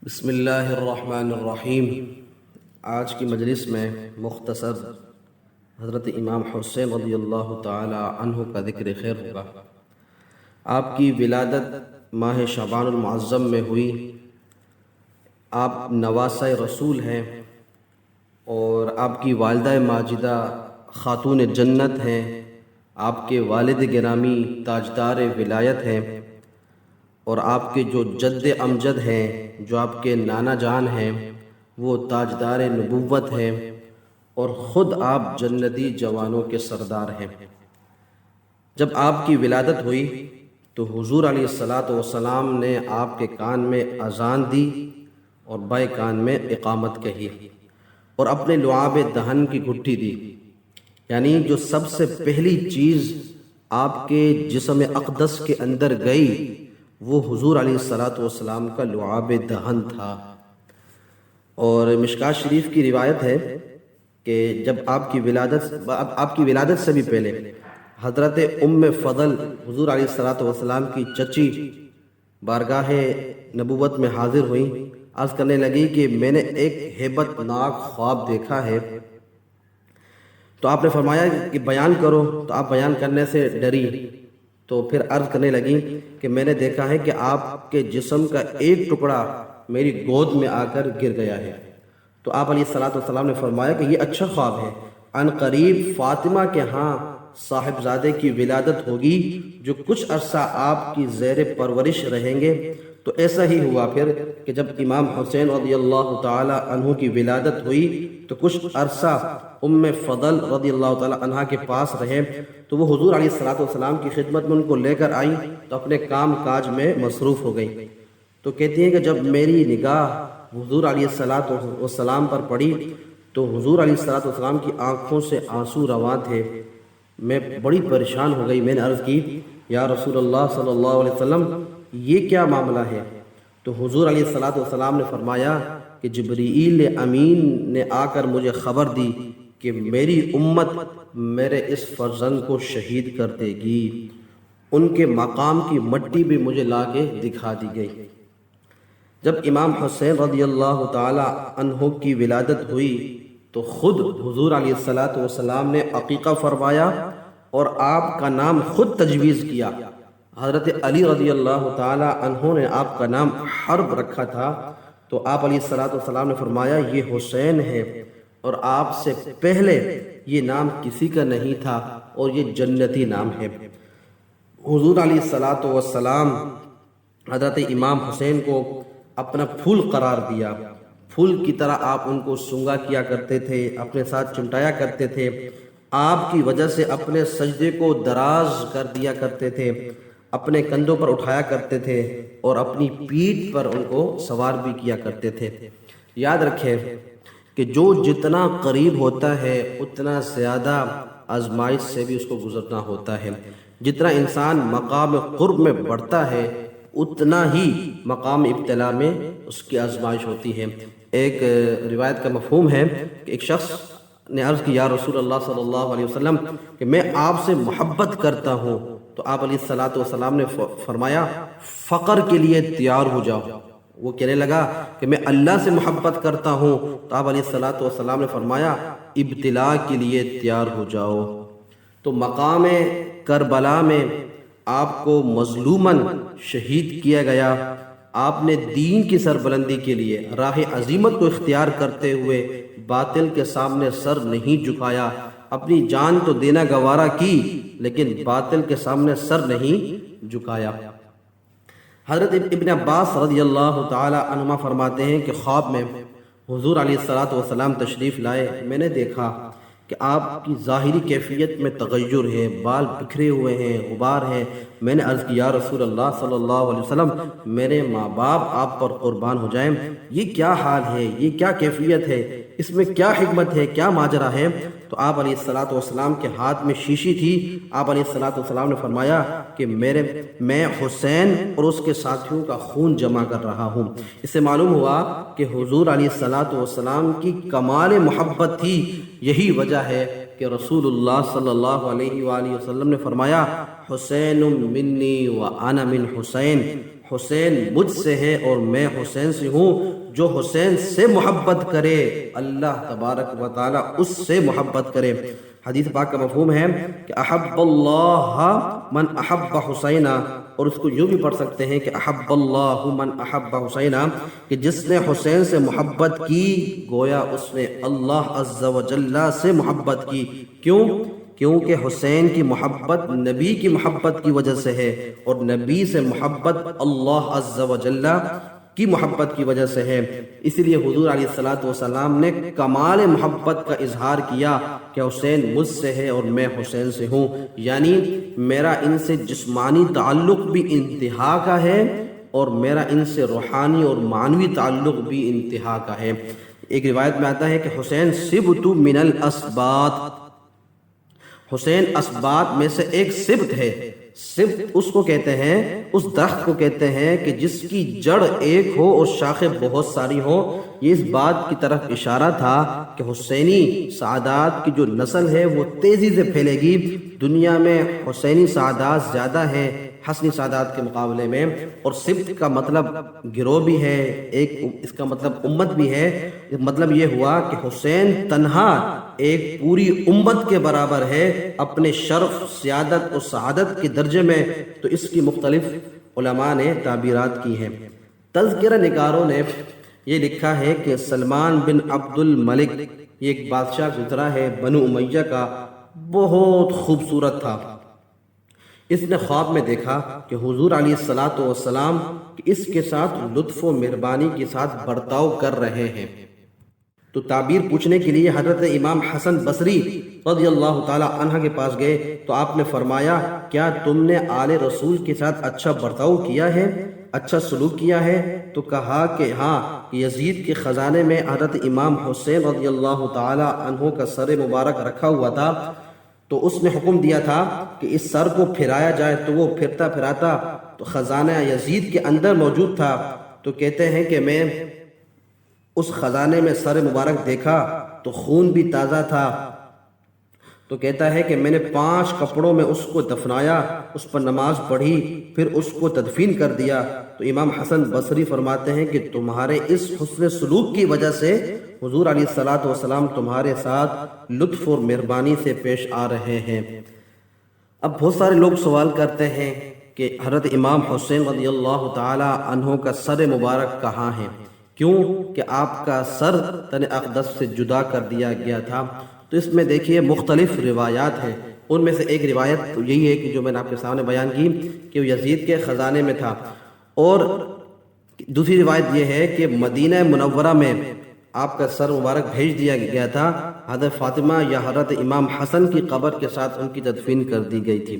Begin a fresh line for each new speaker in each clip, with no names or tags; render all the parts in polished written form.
بسم اللہ الرحمن الرحیم۔ آج کی مجلس میں مختصر حضرت امام حسین رضی اللہ تعالی عنہ کا ذکر خیر ہوگا۔ آپ کی ولادت ماہ شعبان المعظم میں ہوئی۔ آپ نواسۂ رسول ہیں اور آپ کی والدہ ماجدہ خاتون جنت ہیں۔ آپ کے والد گرامی تاجدار ولایت ہیں، اور آپ کے جو جد امجد ہیں، جو آپ کے نانا جان ہیں، وہ تاجدار نبوت ہیں، اور خود آپ جنتی جوانوں کے سردار ہیں۔ جب آپ کی ولادت ہوئی تو حضور علیہ السلام نے آپ کے کان میں اذان دی اور بائیں کان میں اقامت کہی، اور اپنے لعاب دہن کی گھٹی دی، یعنی جو سب سے پہلی چیز آپ کے جسم اقدس کے اندر گئی وہ حضور علیہ السلام کا لعاب دہن تھا۔ اور مشکات شریف کی روایت ہے کہ جب آپ کی ولادت سے بھی پہلے حضرت ام فضل حضور علیہ السلام کی چچی بارگاہ نبوت میں حاضر ہوئیں، عرض کرنے لگی کہ میں نے ایک ہیبت ناک خواب دیکھا ہے۔ تو آپ نے فرمایا کہ بیان کرو، تو آپ بیان کرنے سے ڈری، تو پھر عرض کرنے لگی کہ میں نے دیکھا ہے کہ آپ کے جسم کا ایک ٹکڑا میری گود میں آ کر گر گیا ہے۔ تو آپ علیہ السلام نے فرمایا کہ یہ اچھا خواب ہے، ان قریب فاطمہ کے ہاں صاحبزادے کی ولادت ہوگی جو کچھ عرصہ آپ کی زیر پرورش رہیں گے۔ تو ایسا ہی ہوا پھر کہ جب امام حسین رضی اللہ تعالی عنہ کی ولادت ہوئی تو کچھ عرصہ ام فضل رضی اللہ تعالی عنہ کے پاس رہے، تو وہ حضور علیہ السلام کی خدمت میں ان کو لے کر آئی تو اپنے کام کاج میں مصروف ہو گئی۔ تو کہتی ہیں کہ جب میری نگاہ حضور علیہ السلام پر پڑی تو حضور علیہ السلام کی آنکھوں سے آنسو رواں تھے۔ میں بڑی پریشان ہو گئی، میں نے عرض کی یا رسول اللہ صلی اللہ علیہ وسلم یہ کیا معاملہ ہے؟ تو حضور علیہ السلام نے فرمایا کہ جبرائیل امین نے آ کر مجھے خبر دی کہ میری امت میرے اس فرزند کو شہید کر دے گی۔ ان کے مقام کی مٹی بھی مجھے لا کے دکھا دی گئی۔ جب امام حسین رضی اللہ تعالی عنہ کی ولادت ہوئی تو خود حضور علیہ السلام نے عقیقہ فرمایا اور آپ کا نام خود تجویز کیا۔ حضرت علی رضی اللہ تعالی عنہ نے آپ کا نام حرب رکھا تھا، تو آپ علیہ السلام نے فرمایا یہ حسین ہے، اور آپ سے پہلے یہ نام کسی کا نہیں تھا اور یہ جنتی نام ہے۔ حضور علیہ السلام حضرت امام حسین کو اپنا پھول قرار دیا، پھول کی طرح آپ ان کو سونگا کیا کرتے تھے، اپنے ساتھ چمٹایا کرتے تھے، آپ کی وجہ سے اپنے سجدے کو دراز کر دیا کرتے تھے، اپنے کندھوں پر اٹھایا کرتے تھے اور اپنی پیٹھ پر ان کو سوار بھی کیا کرتے تھے۔ یاد رکھیں کہ جو جتنا قریب ہوتا ہے اتنا زیادہ آزمائش سے بھی اس کو گزرنا ہوتا ہے۔ جتنا انسان مقام قرب میں بڑھتا ہے اتنا ہی مقام ابتلا میں اس کی آزمائش ہوتی ہے۔ ایک روایت کا مفہوم ہے کہ ایک شخص نے عرض کی یا رسول اللہ صلی اللہ علیہ وسلم کہ میں آپ سے محبت کرتا ہوں، تو آپ علیہ السلام نے فرمایا فقر کے لیے تیار ہو جاؤ۔ وہ کہنے لگا کہ میں اللہ سے محبت کرتا ہوں، تو آپ علیہ السلام نے فرمایا ابتلا کے لیے تیار ہو جاؤ۔ تو مقام کربلا میں آپ کو مظلوماً شہید کیا گیا۔ آپ نے دین کی سربلندی کے لیے راہ عظیمت کو اختیار کرتے ہوئے باطل کے سامنے سر نہیں جھکایا، اپنی جان تو دینا گوارا کی لیکن باطل کے سامنے سر نہیں جھکایا۔ حضرت ابن عباس رضی اللہ تعالی عنہما فرماتے ہیں کہ خواب میں حضور علیہ السلام تشریف لائے، میں نے دیکھا کہ آپ کی ظاہری کیفیت میں تغیر ہے، بال بکھرے ہوئے ہیں، غبار ہے۔ میں نے عرض کیا رسول اللہ صلی اللہ علیہ وسلم میرے ماں باپ آپ پر قربان ہو جائیں، یہ کیا حال ہے، یہ کیا کیفیت ہے، اس میں کیا حکمت ہے، کیا ماجرا ہے؟ تو آپ علیہ السلام کے ہاتھ میں شیشی تھی۔ آپ علیہ السلام نے فرمایا کہ میں حسین اور اس کے ساتھیوں کا خون جمع کر رہا ہوں۔ اس سے معلوم ہوا کہ حضور علیہ السلام کی کمال محبت تھی۔ یہی وجہ ہے کہ رسول اللہ صلی اللہ علیہ وآلہ وسلم نے فرمایا حسین منی و انا من حسین، حسین مجھ سے ہے اور میں حسین سے ہوں، جو حسین سے محبت کرے اللہ تبارک و تعالی اس سے محبت کرے۔ حدیث پاک کا مفہوم ہے کہ احب اللہ من احب حسینہ، اور اس کو یوں بھی پڑھ سکتے ہیں کہ احب اللہ من احب حسینہ، کہ جس نے حسین سے محبت کی گویا اس نے اللہ عز و جل سے محبت کی۔ کیوں؟ کیونکہ حسین کی محبت نبی کی محبت کی وجہ سے ہے، اور نبی سے محبت اللہ عز و جل کی محبت کی وجہ سے ہے۔ اسی لیے حضور علیہ السلام نے کمال محبت کا اظہار کیا کہ حسین مجھ سے ہے اور میں حسین سے ہوں، یعنی میرا ان سے جسمانی تعلق بھی انتہا کا ہے اور میرا ان سے روحانی اور معنوی تعلق بھی انتہا کا ہے۔ ایک روایت میں آتا ہے کہ حسین سبت من الاسباط، حسین اسباط میں سے ایک سبت ہے۔ سبت اس کو کہتے ہیں، اس درخت کو کہتے ہیں کہ جس کی جڑ ایک ہو اور شاخیں بہت ساری ہو۔ یہ اس بات کی طرف اشارہ تھا کہ حسینی سعادات کی جو نسل ہے وہ تیزی سے پھیلے گی۔ دنیا میں حسینی سعادات زیادہ ہیں حسنی سعادات کے مقابلے میں، اور سبت کا مطلب گروہ بھی ہے، ایک اس کا مطلب امت بھی ہے۔ مطلب یہ ہوا کہ حسین تنہا ایک پوری امت کے برابر ہے اپنے شرف، سیادت اور سعادت کے درجے میں۔ تو اس کی مختلف علماء نے تعبیرات کی ہیں۔ تذکرہ نگاروں نے یہ لکھا ہے کہ سلمان بن عبد الملک، یہ ایک بادشاہ گزرا ہے بنو امیہ کا، بہت خوبصورت تھا۔ اس نے خواب میں دیکھا کہ حضور علیہ السلام اس کے ساتھ لطف و مہربانی کے ساتھ برتاؤ کر رہے ہیں۔ تو تعبیر پوچھنے کے لیے حضرت امام حسن بصری رضی اللہ تعالی عنہ کے پاس گئے تو آپ نے فرمایا، کیا تم نے آل رسول کے ساتھ اچھا برتاؤ کیا ہے، اچھا سلوک کیا ہے؟ تو کہا کہ ہاں، یزید کے خزانے میں حضرت امام حسین رضی اللہ تعالی عنہ کا سر مبارک رکھا ہوا تھا، تو اس نے حکم دیا تھا کہ اس سر کو پھرایا جائے، تو وہ پھرتا پھراتا تو خزانہ یزید کے اندر موجود تھا۔ تو کہتے ہیں کہ میں اس خزانے میں سر مبارک دیکھا تو خون بھی تازہ تھا۔ تو کہتا ہے کہ میں نے 5 کپڑوں میں اس کو دفنایا، اس پر نماز پڑھی، پھر اس کو تدفین کر دیا۔ تو امام حسن بصری فرماتے ہیں کہ تمہارے اس حسن سلوک کی وجہ سے حضور علیہ السلام تمہارے ساتھ لطف اور مہربانی سے پیش آ رہے ہیں۔ اب بہت سارے لوگ سوال کرتے ہیں کہ حضرت امام حسین رضی اللہ تعالی عنہ کا سر مبارک کہاں ہے؟ کیوں کہ آپ کا سر تن اقدس سے جدا کر دیا گیا تھا۔ تو اس میں دیکھیے مختلف روایات ہیں، ان میں سے ایک روایت تو یہی ہے کہ جو میں نے آپ کے سامنے بیان کی کہ وہ یزید کے خزانے میں تھا، اور دوسری روایت یہ ہے کہ مدینہ منورہ میں آپ کا سر مبارک بھیج دیا گیا تھا، حضرت فاطمہ یا حضرت امام حسن کی قبر کے ساتھ ان کی تدفین کر دی گئی تھی۔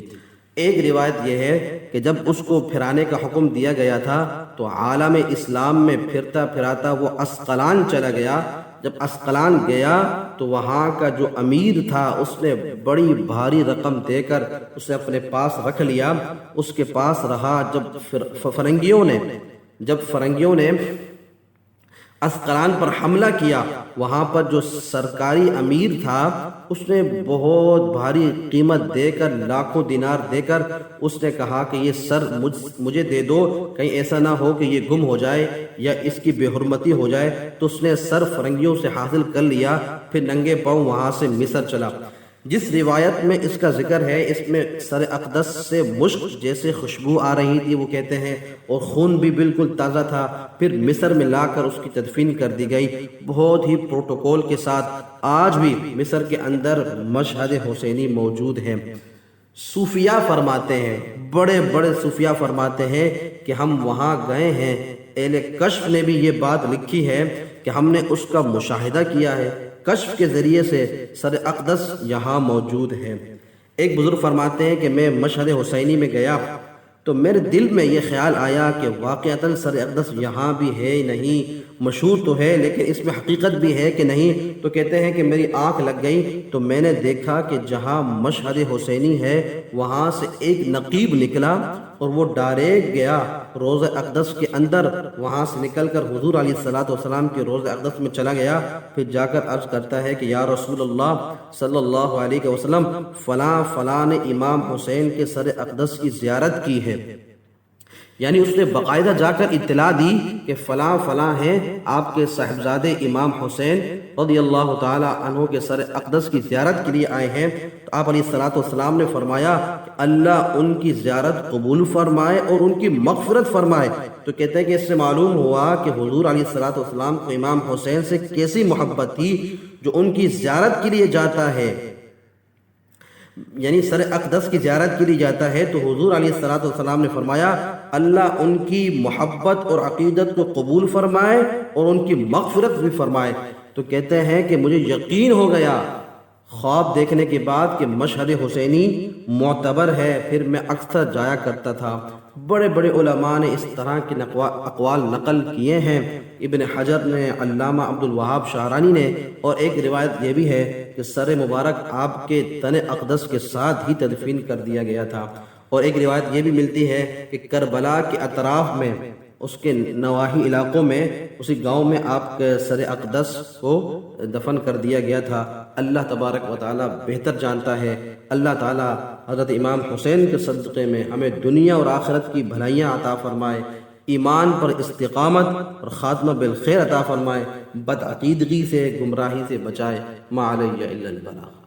ایک روایت یہ ہے کہ جب اس کو پھرانے کا حکم دیا گیا تھا تو عالم اسلام میں پھرتا پھراتا وہ اسقلان چلا گیا۔ جب اسقلان گیا تو وہاں کا جو امیر تھا اس نے بڑی بھاری رقم دے کر اسے اپنے پاس رکھ لیا، اس کے پاس رہا۔ جب فرنگیوں نے اسقلان پر حملہ کیا، وہاں پر جو سرکاری امیر تھا اس نے بہت بھاری قیمت دے کر، لاکھوں دینار دے کر اس نے کہا کہ یہ سر مجھے دے دو، کہیں ایسا نہ ہو کہ یہ گم ہو جائے یا اس کی بے حرمتی ہو جائے۔ تو اس نے سر فرنگیوں سے حاصل کر لیا، پھر ننگے پاؤں وہاں سے مصر چلا۔ جس روایت میں اس کا ذکر ہے اس میں سر اقدس سے مشک جیسے خوشبو آ رہی تھی، وہ کہتے ہیں، اور خون بھی بالکل تازہ تھا۔ پھر مصر میں لا کر اس کی تدفین کر دی گئی بہت ہی پروٹوکول کے ساتھ۔ آج بھی مصر کے اندر مشہد حسینی موجود ہے۔ صوفیاء فرماتے ہیں، بڑے بڑے صوفیاء فرماتے ہیں کہ ہم وہاں گئے ہیں، اہل کشف نے بھی یہ بات لکھی ہے کہ ہم نے اس کا مشاہدہ کیا ہے، کشف کے ذریعے سے سر اقدس یہاں موجود ہے۔ ایک بزرگ فرماتے ہیں کہ میں مشہد حسینی میں گیا تو میرے دل میں یہ خیال آیا کہ واقعتاً سر اقدس یہاں بھی ہے نہیں، مشہور تو ہے لیکن اس میں حقیقت بھی ہے کہ نہیں۔ تو کہتے ہیں کہ میری آنکھ لگ گئی تو میں نے دیکھا کہ جہاں مشہد حسینی ہے وہاں سے ایک نقیب نکلا اور وہ ڈائریکٹ گیا روضہ اقدس کے اندر، وہاں سے نکل کر حضور علیہ السلام کے روضہ اقدس میں چلا گیا۔ پھر جا کر عرض کرتا ہے کہ یا رسول اللہ صلی اللہ علیہ وسلم، فلاں فلاں نے امام حسین کے سر اقدس کی زیارت کی ہے۔ یعنی اس نے باقاعدہ جا کر اطلاع دی کہ فلاں فلاں ہیں آپ کے صاحبزادے امام حسین رضی اللہ تعالی عنہ کے سر اقدس کی زیارت کے لیے آئے ہیں۔ تو آپ علیہ السلام نے فرمایا کہ اللہ ان کی زیارت قبول فرمائے اور ان کی مغفرت فرمائے۔ تو کہتے ہیں کہ اس سے معلوم ہوا کہ حضور علیہ السلام کو امام حسین سے کیسی محبت تھی جو ان کی زیارت کے لیے جاتا ہے، یعنی سر اقدس کی زیارت کے لیے جاتا ہے۔ تو حضور علیہ السلام نے فرمایا اللہ ان کی محبت اور عقیدت کو قبول فرمائے اور ان کی مغفرت بھی فرمائے۔ تو کہتے ہیں کہ مجھے یقین ہو گیا خواب دیکھنے کے بعد کہ مشہد حسینی معتبر ہے، پھر میں اکثر جایا کرتا تھا۔ بڑے بڑے علماء نے اس طرح کے اقوال نقل کیے ہیں، ابن حجر نے، علامہ عبد الوہاب شعرانی نے، اور ایک روایت یہ بھی ہے کہ سر مبارک آپ کے تن اقدس کے ساتھ ہی تدفین کر دیا گیا تھا۔ اور ایک روایت یہ بھی ملتی ہے کہ کربلا کے اطراف میں، اس کے نواحی علاقوں میں، اسی گاؤں میں آپ کے سر اقدس کو دفن کر دیا گیا تھا۔ اللہ تبارک و تعالیٰ بہتر جانتا ہے۔ اللہ تعالیٰ حضرت امام حسین کے صدقے میں ہمیں دنیا اور آخرت کی بھلائیاں عطا فرمائے، ایمان پر استقامت اور خاتمہ بالخیر عطا فرمائے، بدعقیدگی سے، گمراہی سے بچائے۔ ما علیہ الا البلاغ۔